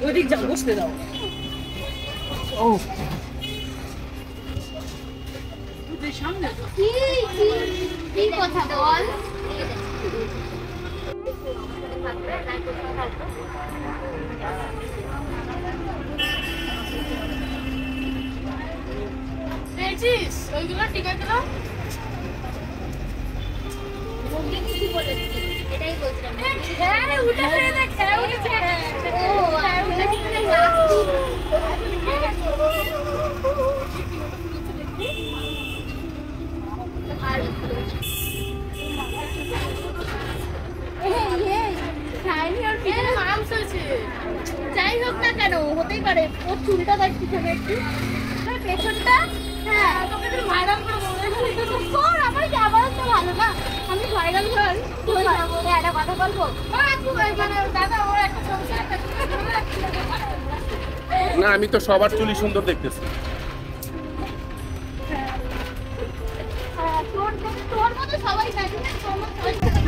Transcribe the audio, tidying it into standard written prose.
ওদিক যাও, বসতে দাও। ও সামনে কি কথা বল? দেখছিস ওইগুলো টিকা দিল। কিছু বলেছি, এটাই বলছিলাম। হ্যাঁ উঠেছে, দেখ হ্যাঁ উঠেছে। ও আর যাই হোক না কেন, হতেই পারে। ওর চুলটা দেখ পিছনে একটু, পেছনটা। হ্যাঁ ভাইরাল করে আমার যাবার তো ভালো না, আমি ভাইরাল হই। একটা কথা বলবো, দাদা ওর একটা সংসার না, আমি তো সবার চুলই সুন্দর দেখতেছি। তোর মতো সবাই জানি না, তোর মতো সবাই